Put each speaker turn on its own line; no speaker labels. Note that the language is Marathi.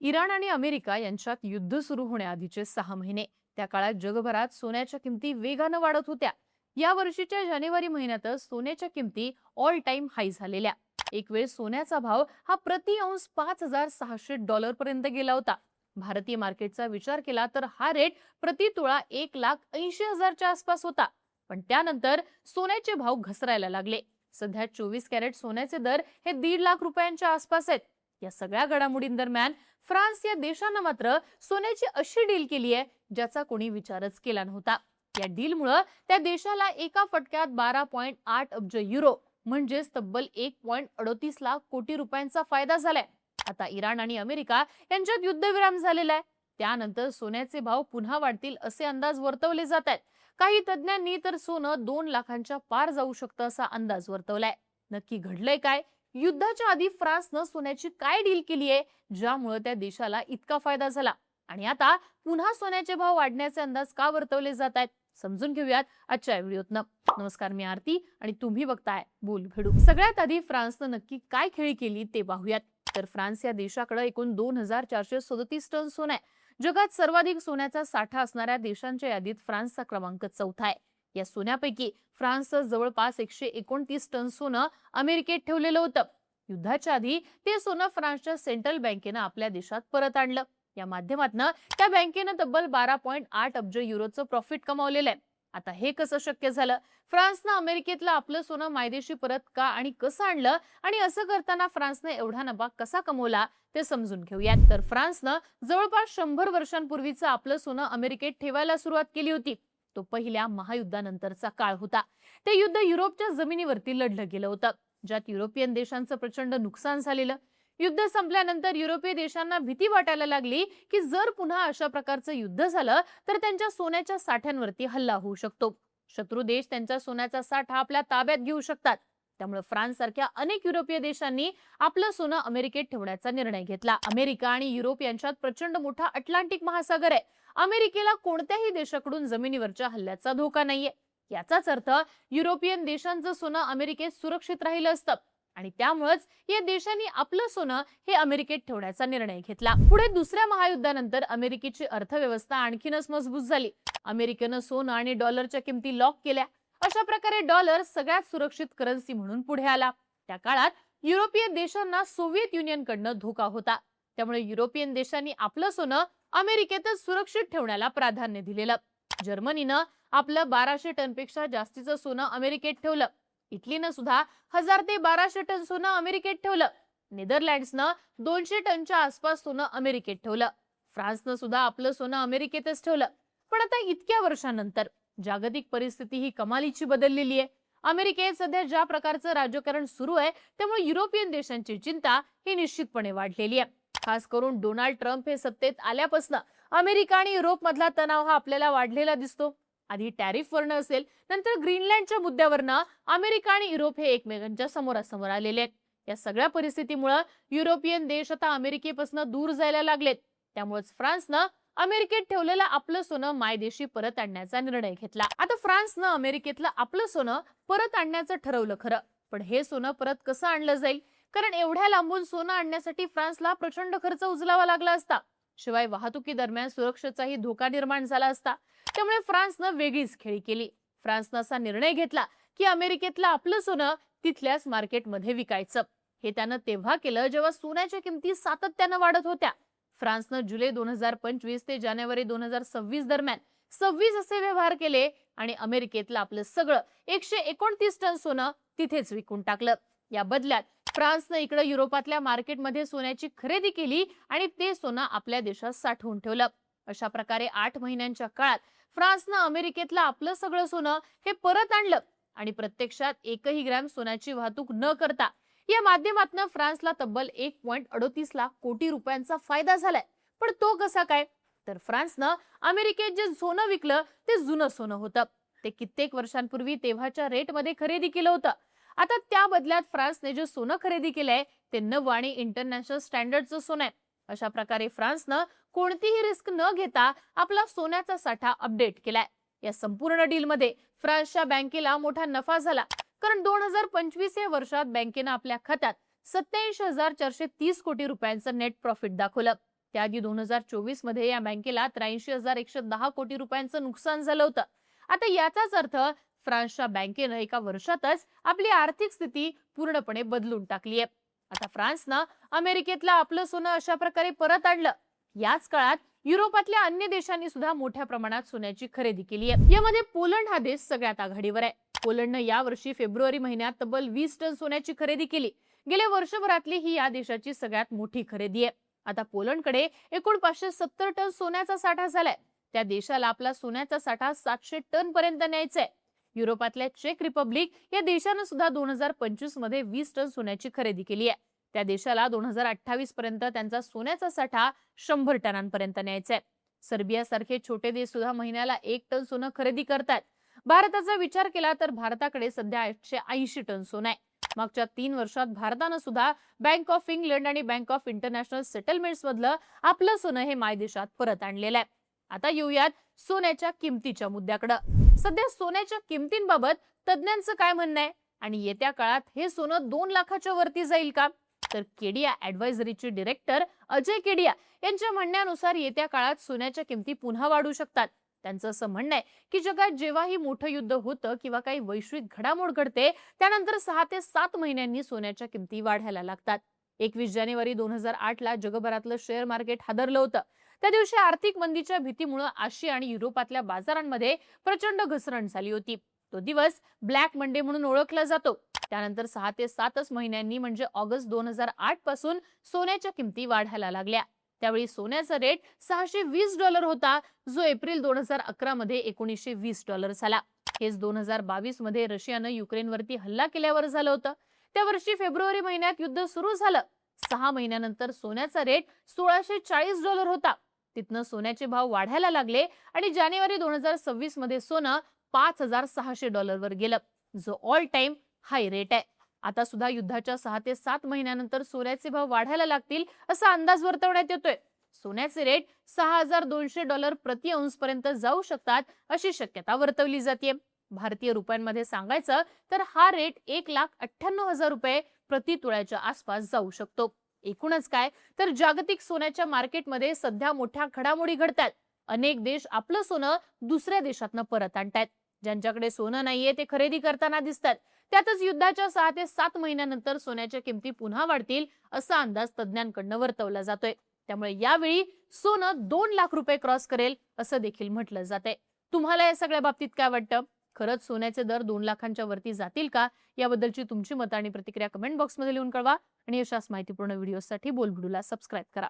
इराण आणि अमेरिका यांच्यात युद्ध सुरू होण्याआधीचे 6 महिने, त्या काळात जगभरात सोन्याच्या किमती वेगानं वाढत होत्या. या वर्षीच्या जानेवारी महिन्यातच सोन्याच्या किमती ऑल टाइम हाय झालेल्या. एक वेळ सोन्याचा भाव हा प्रति औंस $5,600 पर्यंत गेला होता. भारतीय मार्केटचा विचार केला तर हा रेट प्रति तोळा 1,80,000च्या आसपास होता. पण त्यानंतर सोन्याचे भाव घसरायला लागले. सध्या 24 कॅरेट सोन्याचे दर हे 1.5 लाख रुपयांच्या आसपास आहेत. या सगळ्या घडामोडींदरम्यान फ्रान्स या देशानं मात्र सोन्याची अशी डील केली आहे ज्याचा कोणी विचारच केला नव्हता. या डीलमुळे त्या देशाला एका फटक्यात 12.8 अब्ज युरो म्हणजेच तब्बल 1.38 लाख कोटी रुपयांचा फायदा झालाय. आता इराण आणि अमेरिका यांच्यात युद्धविराम झालेला आहे. त्यानंतर सोन्याचे भाव पुन्हा वाढतील असे अंदाज वर्तवले जात आहेत. काही तज्ञांनी तर सोनं 2 लाखांच्या पार जाऊ शकतं असा अंदाज वर्तवलाय. नक्की घडलंय काय? युद्धाच्या आधी फ्रान्सनं सोन्याची काय डील केली आहे ज्यामुळे त्या देशाला इतका फायदा झाला? आणि आता पुन्हा सोन्याचे भाव वाढण्याचे अंदाज का वर्तवले जात आहेत? समजून घेऊयात आजच्या व्हिडिओतनं. नमस्कार, मी आरती आणि तुम्ही बघताय बोलभेडू. सगळ्यात आधी फ्रान्सनं नक्की काय खेळी केली ते पाहूयात. तर फ्रान्स या देशाकडे एकूण 2,437 टन सोनं आहे. जगात सर्वाधिक सोन्याचा साठा असणाऱ्या देशांच्या यादीत फ्रान्सचा क्रमांक 4था आहे. या सोन्यापैकी फ्रान्सचं जवळपास 129 टन सोनं अमेरिकेत ठेवलेलं होतं. युद्धाच्या आधी ते सोनं फ्रान्सच्या सेंट्रल बँकेनं आपल्या देशात परत आणलं. या माध्यमातून त्या बँकेनं तब्बल 12.8 अब्ज युरोचं प्रॉफिट कमावलेलं आहे. आता हे कसं शक्य झालं? फ्रान्सनं अमेरिकेतलं आपलं सोनं मायदेशी परत का आणि कसं आणलं, आणि असं करताना फ्रान्सनं एवढा नफा कसा कमवला ते समजून घेऊयात. तर फ्रान्सनं जवळपास 100 वर्षांपूर्वीचं आपलं सोनं अमेरिकेत ठेवायला सुरुवात केली होती. तो पहिल्या महायुद्धानंतरचा काळ होता. ते युद्ध युरोपच्या जमिनीवरती लढलं गेलं होतं, ज्यात युरोपियन देशांचं प्रचंड नुकसान झालेलं. युद्ध संपल्यानंतर युरोपीय देशांना भीती वाटायला लागली की जर पुन्हा अशा प्रकारचं युद्ध झालं तर त्यांच्या सोन्याच्या साठ्यांवरती हल्ला होऊ शकतो. शत्रू देश त्यांचा सोन्याचा साठा आपल्या ताब्यात घेऊ शकतात. त्यामुळे फ्रान्स सारख्या अनेक युरोपीय देशांनी आपलं सोनं अमेरिकेत ठेवण्याचा निर्णय घेतला. अमेरिका आणि युरोप यांच्यात प्रचंड मोठा अटलांटिक महासागर आहे. अमेरिकेला कोणत्याही देशाकडून जमिनीवरच्या हल्ल्याचा धोका नाहीये. याचाच अर्थ युरोपियन देशांचं सोनं अमेरिकेत सुरक्षित राहिलं असतं आणि त्यामुळेच या देशांनी आपलं सोनं हे अमेरिकेत ठेवण्याचा निर्णय घेतला. पुढे दुसऱ्या महायुद्धानंतर अमेरिकेची अर्थव्यवस्था आणखीनच मजबूत झाली. अमेरिकेनं सोनं आणि डॉलरच्या किमती लॉक केल्या. अशा प्रकारे डॉलर सगळ्यात सुरक्षित करन्सी म्हणून पुढे आला. त्या काळात युरोपीय देशांना सोव्हिएत युनियनकडनं धोका होता. त्यामुळे युरोपियन देशांनी आपलं सोनं अमेरिकेतच सुरक्षित ठेवण्याला प्राधान्य दिलेलं. जर्मनीनं आपलं 1200 टनपेक्षा जास्तीचं सोनं अमेरिकेत ठेवलं. इटलीनं सुद्धा 1000 ते 1200 टन सोनं अमेरिकेत ठेवलं. नेदरलँड्सनं 200 टनच्या आसपास सोनं अमेरिकेत ठेवलं. फ्रान्सनं सुद्धा आपलं सोनं अमेरिकेतच ठेवलं. पण आता इतक्या वर्षांनंतर जागतिक परिस्थिती ही कमालीची बदललेली आहे. अमेरिकेत सध्या ज्या प्रकारचं राजकारण सुरू आहे त्यामुळे युरोपियन देशांची चिंता ही निश्चितपणे वाढलेली आहे. खास करून डोनाल्ड ट्रम्प हे सत्तेत आल्यापासून अमेरिका आणि युरोप मधला तणाव हा आपल्याला वाढलेला दिसतो. आधी टॅरिफवरनं असेल, नंतर ग्रीनलँडच्या मुद्द्यावरनं अमेरिका आणि युरोप हे एकमेकांच्या समोरासमोर आलेले आहेत. या सगळ्या परिस्थितीमुळे युरोपियन देश आता अमेरिकेपासून दूर जायला लागलेत. त्यामुळेच फ्रान्सनं अमेरिकेत ठेवलेलं आपलं सोनं मायदेशी परत आणण्याचा निर्णय घेतला. आता फ्रान्सनं अमेरिकेतलं आपलं सोनं परत आणण्याचं ठरवलं खरं, पण हे सोनं परत कसं आणलं जाईल? कारण एवढ्या लांबून सोनं आणण्यासाठी फ्रान्सला प्रचंड खर्च उचलावा लागला असता. शिवाय वाहतुकी दरम्यान सुरक्षेचाही धोका निर्माण झाला असता. त्यामुळे फ्रान्सनं वेगळीच खेळी केली. फ्रान्सनं असा निर्णय घेतला की अमेरिकेतलं आपलं सोनं तिथल्याच मार्केटमध्ये विकायचं. हे त्यानं तेव्हा केलं जेव्हा सोन्याच्या किमती सातत्यानं वाढत होत्या. फ्रान्सनं जुलै 2025 ते जानेवारी 2026 दरम्यान 26 असे व्यवहार केले आणि अमेरिकेतलं आपलं सगळं 129 टन सोनं तिथेच विकून टाकलं. या बदल्यात फ्रान्सनं इकडे युरोपातल्या मार्केटमध्ये सोन्याची खरेदी केली आणि ते सोनं आपल्या देशात साठवून ठेवलं. अशा प्रकारे 8 महिन्यांच्या काळात फ्रान्सनं अमेरिकेतलं आपलं सगळं सोनं हे परत आणलं आणि प्रत्यक्षात एकही ग्रॅम सोन्याची वाहतूक न करता या माध्यमातून फ्रान्सला तब्बल 1.38 लाख कोटी रुपयांचा फायदा झालाय. पण तो कसा काय? तर फ्रान्सनं अमेरिकेत जे सोनं विकलं ते जुनं सोनं होतं. ते कित्येक वर्षांपूर्वी तेव्हाच्या रेटमध्ये खरेदी केलं होतं. आता त्या बदल्यात फ्रान्सने जे सोनं खरेदी केलंय ते नवं आणि इंटरनॅशनल स्टँडर्डचं सोनं आहे. अशा प्रकारे फ्रान्सनं कोणतीही रिस्क न घेता आपला सोन्याचा साठा अपडेट केलाय. या संपूर्ण डीलमध्ये फ्रान्सच्या बँकेला मोठा नफा झाला, कारण 2025 या वर्षात बँकेनं आपल्या खात्यात 87,430 कोटी रुपयांचं नेट प्रॉफिट दाखवलं. त्याआधी 2024 मध्ये या बँकेला 83,110 कोटी रुपयांचं नुकसान झालं होतं. आता याचाच अर्थ फ्रान्सच्या बँकेनं एका वर्षातच आपली आर्थिक स्थिती पूर्णपणे बदलून टाकली आहे. आता फ्रान्सनं अमेरिकेतलं आपलं सोनं अशा प्रकारे परत आणलं. याच काळात युरोपातल्या अन्य देशांनी सुद्धा मोठ्या प्रमाणात सोन्याची खरेदी केली आहे. यामध्ये पोलंड हा देश सगळ्यात आघाडीवर आहे. पोलंडनं यावर्षी फेब्रुवारी महिन्यात तब्बल 20 टन सोन्याची खरेदी केली. गेल्या वर्षभरातली ही या देशाची सगळ्यात मोठी खरेदी आहे. आता पोलंडकडे एकूण 570 टन सोन्याचा साठा झालाय. त्या देशाला आपला सोन्याचा साठा 700 टन पर्यंत न्यायचा आहे. युरोपातल्या चेक रिपब्लिक या देशानं सुद्धा 2025 मध्ये 20 टन सोन्याची खरेदी केली आहे. त्या देशाला 2028 पर्यंत त्यांचा सोन्याचा साठा 100 टनांपर्यंत न्यायचा आहे. सर्बिया सारखे छोटे देश सुद्धा महिन्याला 1 टन सोनं खरेदी करतात. भारताचा विचार केला तर भारताकडे सध्या 880 टन सोनं आहे. मागच्या 3 वर्षात भारतानं सुद्धा बँक ऑफ इंग्लंड आणि बँक ऑफ इंटरनॅशनल सेटलमेंट्स मधलं आपलं सोनं हे मायदेशात परत आणलेलं आहे. आता येऊयात सोन्याच्या किमतीच्या मुद्द्याकडे. सध्या सोन्याच्या किमतींबाबत तज्ञांचं काय म्हणणं आहे आणि येत्या काळात हे सोनं 2 लाखाच्या वरती जाईल का? तर केडिया ऍडवायझरीचे डायरेक्टर अजय केडिया यांच्या म्हणण्यानुसार येत्या काळात सोन्याच्या किमती पुन्हा वाढू शकतात. त्यांचं असं म्हणणं आहे की जगात जेव्हाही मोठं युद्ध होतं किंवा काही वैश्विक घडामोड घडते त्यानंतर 6 ते 7 महिन्यांनी सोन्याच्या किमती वाढायला लागतात. 21 जानेवारी 2008 ला जगभरातलं शेअर मार्केट हादरलं होतं. त्या दिवशी आर्थिक मंदीच्या भीतीमुळे आशिया आणि युरोपातल्या बाजारांमध्ये प्रचंड घसरण झाली होती. तो दिवस ब्लॅक मंडे म्हणून ओळखला जातो. त्यानंतर 6 ते 7 महिन्यांनी म्हणजे ऑगस्ट 2008 पासून सोन्याच्या किमती वाढायला लागल्या. त्यावेळी सोन्याचा रेट $620 होता, जो एप्रिल 2011 मध्ये $1920 झाला. हेच 2022 मध्ये रशियानं युक्रेनवरती हल्ला केल्यावर झालं होतं. त्या वर्षी फेब्रुवारी महिन्यात युद्ध सुरू झालं. 6 महिन्यानंतर सोन्याचा रेट $1640 होता. तिथनं सोन्याचे भाव वाढायला लागले आणि जानेवारी 2026 मध्ये सोनं $5600 वर गेलं, जो ऑल टाइम हाय रेट आहे. आता सुद्धा युद्धाच्या 6 ते 7 महिन्यानंतर सोन्याचे भाव वाढायला लागतील असा अंदाज वर्तवण्यात येतोय. सोन्याचे रेट $6200 प्रति औंस पर्यंत जाऊ शकतात अशी शक्यता वर्तवली जाते. भारतीय रुपयांमध्ये सांगायचं तर हा रेट 1,98,000 रुपये प्रति तोळ्याच्या आसपास जाऊ शकतो. एकूणच काय तर जागतिक सोन्याच्या मार्केटमध्ये सध्या मोठ्या घडामोडी घडतात. अनेक देश आपलं सोनं दुसऱ्या देशातनं परत आणतात. ज्यांच्याकडे सोनं नाहीये ते खरेदी करताना दिसतात. त्यातच युद्धाच्या 6 ते 7 महिन्यानंतर सोन्याच्या किमती पुन्हा वाढतील असा अंदाज तज्ञांकडून वर्तवला जातोय. त्यामुळे यावेळी सोनं 2 लाख रुपये क्रॉस करेल असं देखील म्हटलं जातंय. तुम्हाला या सगळ्या बाबतीत काय वाटतं? खरंच सोन्याचे दर 2 लाखांच्या वरती जातील का? याबद्दलची तुमची मतं आणि प्रतिक्रिया कमेंट बॉक्समध्ये लिहून कळवा आणि अशाच माहितीपूर्ण व्हिडिओसाठी बोलबिडूला सबस्क्राईब करा.